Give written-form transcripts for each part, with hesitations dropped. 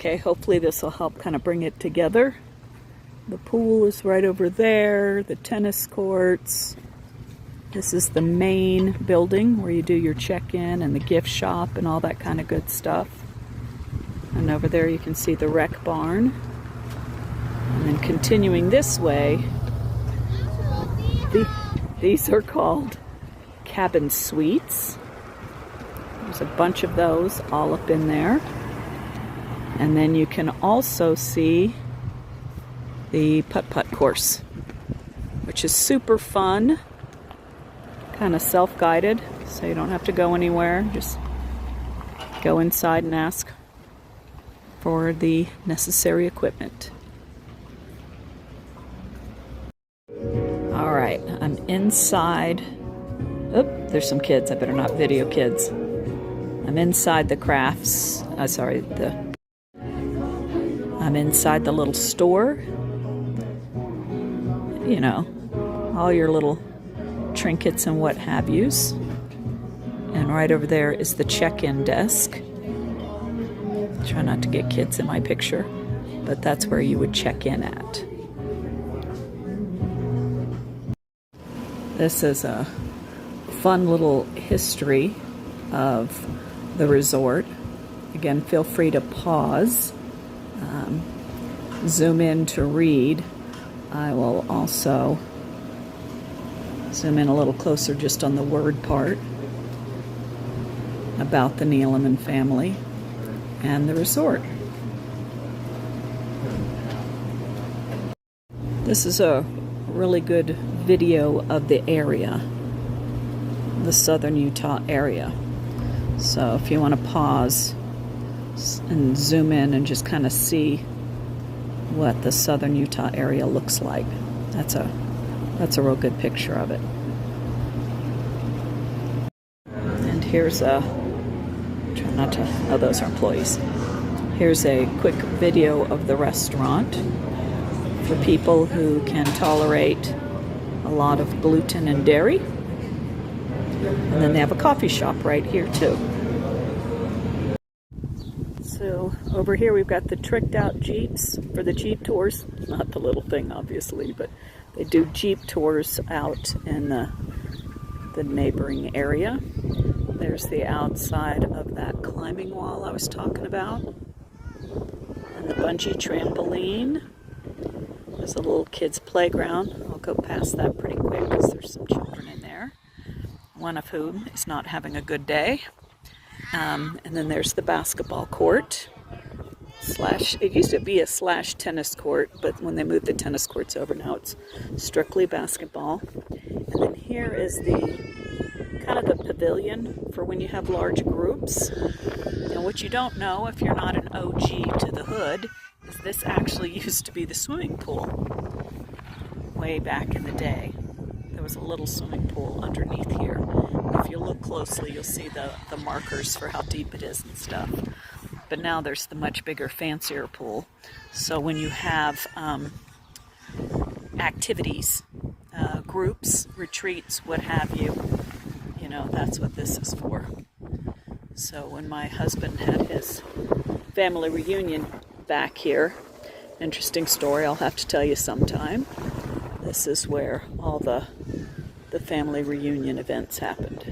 Okay, hopefully this will help kind of bring it together. The pool is right over there, the tennis courts. This is the main building where you do your check-in and the gift shop and all that kind of good stuff. And over there you can see the rec barn. And then continuing this way, these are called cabin suites. There's a bunch of those all up in there. And then you can also see the putt-putt course, which is super fun, kind of self-guided, so you don't have to go anywhere. Just go inside and ask for the necessary equipment. All right, I'm inside. Oop, there's some kids. I better not video kids. I'm inside the crafts. I'm inside the little store. You know, all your little trinkets and what have yous. And right over there is the check-in desk. Try not to get kids in my picture, but that's where you would check in at. This is a fun little history of the resort. Again, feel free to pause, zoom in to read. I will also zoom in a little closer just on the word part about the Neeleman family and the resort. This is a really good video of the area, the southern Utah area. So if you want to pause and zoom in and just kind of see what the southern Utah area looks like, that's a real good picture of it. And here's a, try not to, oh, those are employees. Here's a quick video of the restaurant for people who can tolerate a lot of gluten and dairy. And then they have a coffee shop right here too. So over here we've got the tricked out Jeeps for the Jeep tours. Not the little thing obviously, but they do Jeep tours out in the neighboring area. There's the outside of that climbing wall I was talking about. And the bungee trampoline. There's a little kids playground. I'll go past that pretty quick because there's some children in there, one of whom is not having a good day. And then there's the basketball court. It used to be a / tennis court, but when they moved the tennis courts over, now it's strictly basketball. And then here is the kind of the pavilion for when you have large groups. Now what you don't know if you're not an OG to the hood is this actually used to be the swimming pool. Way back in the day, there was a little swimming pool underneath here. If you look closely, you'll see the markers for how deep it is and stuff. But now there's the much bigger, fancier pool. So when you have activities, groups, retreats, what have you, you know, that's what this is for. So when my husband had his family reunion back here, interesting story I'll have to tell you sometime. This is where all the family reunion events happened.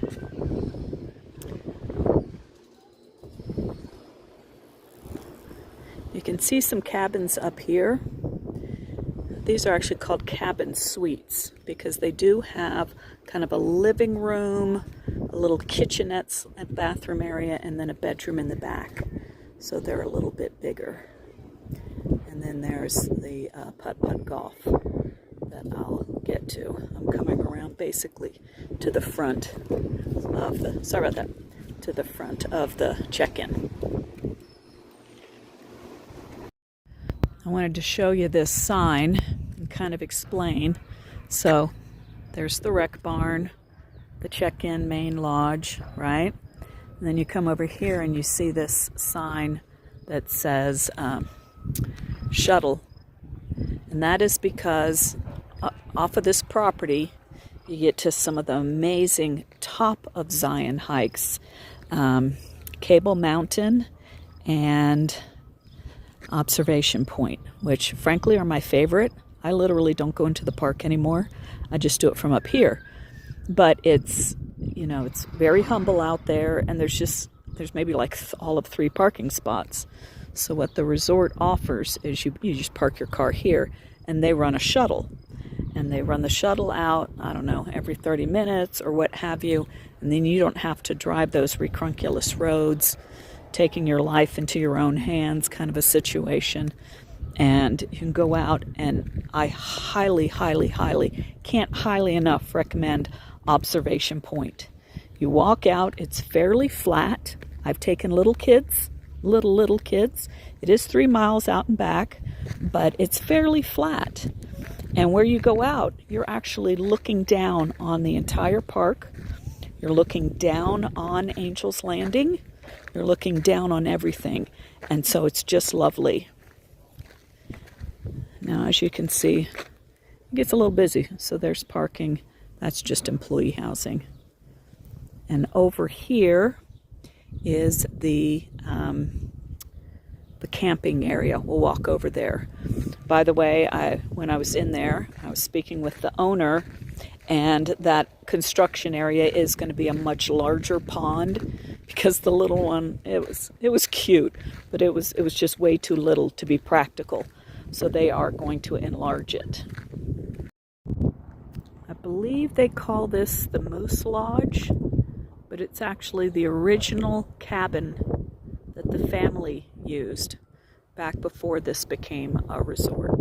You can see some cabins up here. These are actually called cabin suites because they do have kind of a living room, a little kitchenette, a bathroom area, and then a bedroom in the back. So they're a little bit bigger. And then there's the putt-putt golf that I'll get to. I'm coming around basically to the front of the, sorry about that, to the front of the check-in. I wanted to show you this sign and kind of explain. So there's the rec barn, the check-in main lodge, right? And then you come over here and you see this sign that says shuttle. And that is because off of this property, you get to some of the amazing top of Zion hikes. Cable Mountain and observation point, which frankly are my favorite. I literally don't go into the park anymore. I just do it from up here. But it's, it's very humble out there, and there's maybe like all of 3 parking spots. So what the resort offers is you just park your car here, and they run a shuttle. And they run the shuttle out, I don't know, every 30 minutes or what have you. And then you don't have to drive those recrunculous roads, taking your life into your own hands kind of a situation. And you can go out, and I highly, highly, highly, can't highly enough recommend Observation Point. You walk out, it's fairly flat. I've taken little kids. It is 3 miles out and back, but it's fairly flat. And where you go out, you're actually looking down on the entire park. You're looking down on Angel's Landing. You're looking down on everything. And so it's just lovely. Now, as you can see, it gets a little busy. So there's parking. That's just employee housing. And over here is the camping area. We'll walk over there. By the way, when I was in there, I was speaking with the owner, and that construction area is going to be a much larger pond, because the little one, it was cute, but it was just way too little to be practical. So they are going to enlarge it. I believe they call this the Moose Lodge, but it's actually the original cabin that the family used back before this became a resort.